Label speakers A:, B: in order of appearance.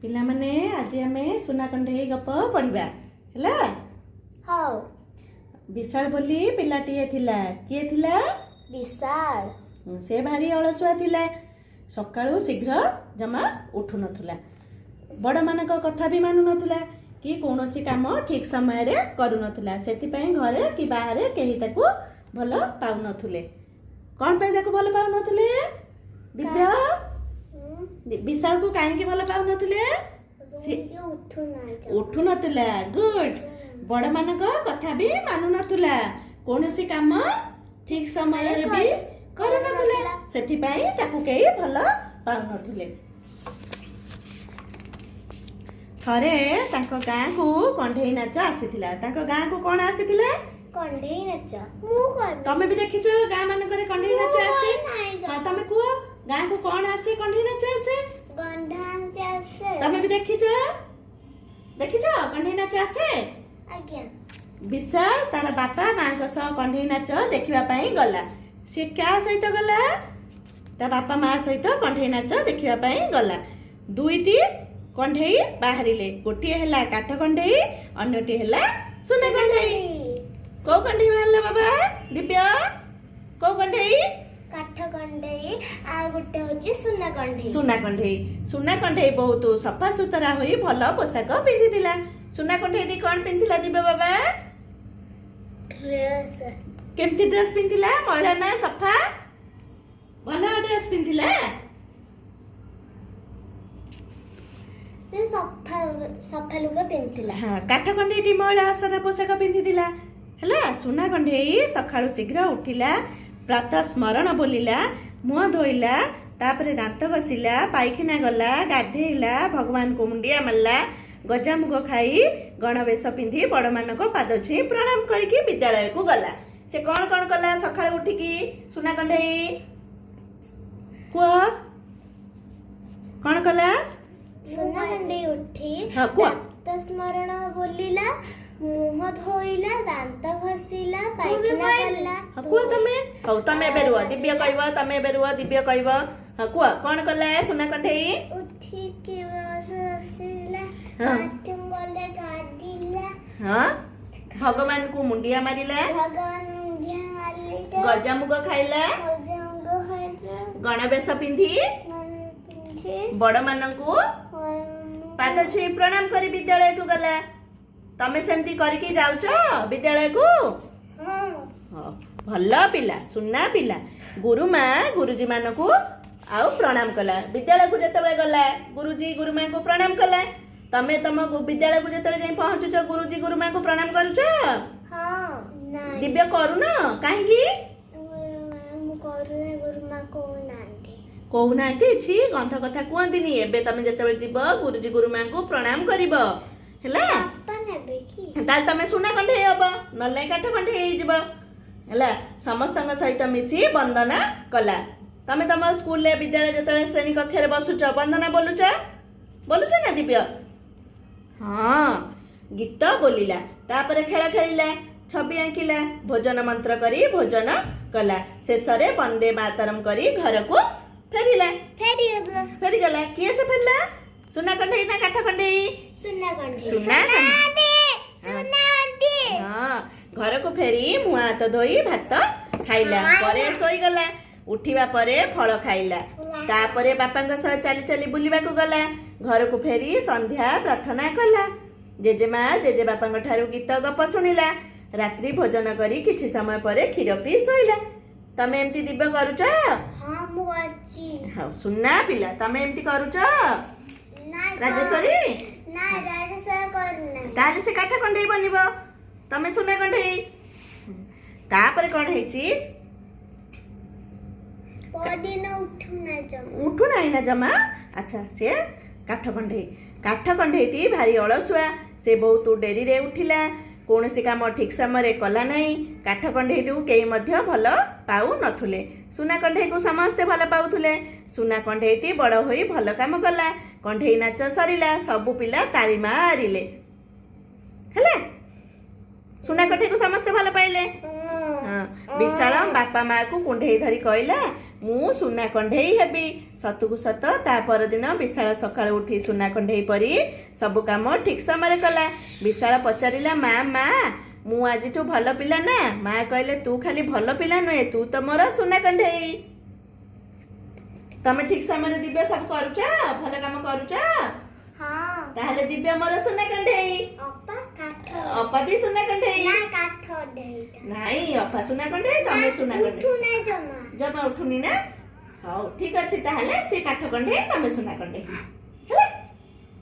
A: पिला माने आज आमे सुना कंढेई गप पढ़िबा हैला।
B: हाउ
A: विशाल बोली पिलाटीए थिला। किए थिला?
B: विशाल।
A: से भारी अलसुआ थिला। सकाळू शीघ्र जमा उठु नथुला। बड़ मानक कथा भी मानु नथुला कि कौनसी काम ठीक समय रे करू नथुला। सेति पई घरे कि बाहर केही ताकू भलो पाउ नथुले। कोन पई ताकू भलो पाउ नथुले? दिव्या विशाल को काहे कि भलो पाउ नथुले? उठु नथुला। गुड। बड़ मानक कथा भी मानु नथुला। कौनसी काम ठीक समय रे भी करू नथुला। सेति पई ताकू केही भलो पाउ नथुले। थरे तांको गाँ को कंढेई नाच आसीथिला। तांको गाँ को कोन आसीथिला?
B: कंढेई नाच। मु कर
A: तमे भी देखिछो गाँ मानकरे कंढेई नाच आसी? हां तमे को गाँ को कोन आसी कंढेई नाच आसी?
B: गंधान से आसे।
A: तमे भी देखिछो? देखिछो कंढेई नाच आसे?
B: आज्ञा।
A: विशाल तार बापा मां को सह कंढेई नाच देखिबा पई गला। से क्या सहित गला? ता बापा मां सहित कंढेई नाच देखिबा पई गला। दुईटी कंढेई बाहरिले। गोटिए हैला काठ कंढेई, अन्यटी हैला सुना कंढेई। को कंढेई बाहरला बाबा? दिव्या को कंढेई?
B: काठ कंढेई आ गुटे होची सुना कंढेई।
A: सुना कंढेई। सुना कंढेई बहुत सफा सुतरा होई भलो पोशाक पिंधिथिला। सुना कंढेई कोन पिंधिला दिव्या बाबा?
B: ड्रेस।
A: केमती ड्रेस पिंधिला? मळा ना सफा? भलो ड्रेस पिंधिला।
B: से सफा सफा लुगा पिंधिला।
A: हाँ काठ कंढेई मळा सादा पोशाक पिंधिथिला। हैला सुना कंढेई सकाळू शीघ्र उठिला। प्रातः स्मरण बोलिला, मुह धोइला, तापरे दांत घसिला, पाइखिना गला, गाधेइला, भगवान को मुंडिया मारला, गजामुग खाई गणवेश पिंधि बड़ मानक पाद छि प्रणाम करिकी विद्यालय को गला। से कौन कौन कला सकाळू उठिकी? सुना कंढेई कुआ कौन कला?
B: सुना कंढेई उठी
A: हाँ, कुआ।
B: प्रातः स्मरण बोलिला, मुह धोइला, दांत घसिला, पाइखाना करला।
A: हाँ कुआ तमे? हौ तमे बेरुआ दिव्य कहबो। तमे बेरुआ दिव्य कहबो। हाँ कुआ कौन कला सुना कंढेई?
B: उठी के बसिला,
A: हाँ।
B: बाथरूम गले गादिला,
A: हाँ भगवान को मुंडिया मारिला,
B: भगवान मुंडिया मारिला,
A: गजामुग खाइला,
B: गजामुग खाइला,
A: गणवेश पिंधि
B: मन पिंधि,
A: बड़ मानकू पाद छुई प्रणाम करी विद्यालय को गला। तमे सेमती करके जाउछ विद्यालय को?
B: हाँ।
A: हाँ भल्ला पिला सुना पिला। गुरुमा गुरुजी मानकू आउ प्रणाम कला। विद्यालय को जेतेबेले गला गुरुजी गुरुमा को प्रणाम कला। तमे तम विद्यालय को जेतेबेले जाई पहुंचुछ गुरुजी गुरुमा को प्रणाम करूछ?
B: हाँ नहीं
A: दिव्य करू न काहेकी?
B: मु करूने गुरुमा को नांदी
A: कहूनांती छि गंध कथा कहंतिनी। एबे तमे जेतेबेले जीव गुरुजी गुरुमा को प्रणाम करिवो हैला।
B: पापा नेबे की
A: ताल तमे सुना कंढेई हबो नले काठ कंढेई जीव हैला। समस्तଙ୍କ सहित मिसी वंदना कला। तमे तम स्कूल ले विद्यालय जेतेबेले श्रेणी कक्ष रे बसुछ वंदना बोलुछ बोलुछ ना दिव्य? हाँ गीत बोलिला, तापरे खेल खेलिला, छवि आंकिला, भोजन मंत्र करी भोजन कला। शेषरे वंदे मातरम करी घर को फेरिला। फेरी गला। किए से फेरला? सुना कंढेई ना काठ कंढेई?
B: सुना कंढेई।
A: सुना
B: सुना
A: हाँ घर को फेरी मुआ हाथ धोई भात खाइला। परे सोई गला। उठिबा परे फल खाइला। तापरे बापांक सह चाली चाली बुलिबा को गला। घर को फेरी संध्या प्रार्थना कला। जेजेमा जेजे बापांक ठारू गीत गप सुनिला। रात्रि भोजन करी किछि समय परे खीर पी सोइला। तमे एमती दिव्य करूछ?
B: हाँ मु अच्छी
A: हाँ सुना पिला तमे एमती करूछ?
B: ना
A: राजेश्वरी
B: ना राजेश्वर करना
A: ताले से काठ कंढेई बनिबो। तमे सुना कंढेई। तापरे कोन हेची?
B: पदिन उठुना जम
A: उठु नाही ना जमा। अच्छा से काठ कंढेई। काठ कंढेईटी भारी अलसुआ। से बहुत डेरी रे उठिला। कौनसी काम ठीक समय रे कला नाही। काठ कंढेईटू केही मध्य भलो पाउ नथुले। सुना कंढेई को समस्ते भलो पाउथुले। सुना कंढेईटी बड़ होई भलो काम कला। कंढेई नाच सरिला। सबु पिला ताली मारिले हैला। सुना कंढेई को समस्ते भलो पाइले। हाँ विशाल बापा माँ को कुंढेई धरी कहला, ମୁଁ ସୁନା କଣ୍ଢେଇ ହେବି। ସତକୁ ସତ ତା ପରଦିନ ବିଶାଳ ସକାଳୁ ଉଠି ସୁନା କଣ୍ଢେଇ ପରି ସବୁ କାମ ଠିକ୍ ସମୟରେ କଲା। ବିଶାଳ ପଚାରିଲା, ମା ମୁଁ ଆଜିଠୁ ଭଲ ପିଲା ନା? ମା କହିଲେ, ତୁ ଖାଲି ଭଲ ପିଲା ନୁହେଁ, ତୁ ତ ମୋର ସୁନା କଣ୍ଢେଇ। ତମେ ଠିକ୍ ସମୟରେ ଦିବ୍ୟ ସବୁ କରୁଛ, ଭଲ କାମ କରୁଛ?
B: ହଁ।
A: ତାହେଲେ ଦିବ୍ୟ ମୋର ସୁନା କଣ୍ଢେଇ।
B: ଅପା କାଠ।
A: ଅପା ବି ସୁନା କଣ୍ଢେଇ।
B: ନା କାଠ ଢେଇଟା।
A: ନାଇଁ, ଅପା ସୁନା କଣ୍ଢେଇ, ତମେ ସୁନା କଣ୍ଢେଇ।
B: ଉଠୁନି ଜମା।
A: ଜମା ଉଠୁନି ନା? ହଉ ଠିକ୍ ଅଛି, ତାହେଲେ ସେ କାଠ କଣ୍ଢେଇ, ତମେ ସୁନା କଣ୍ଢେଇ।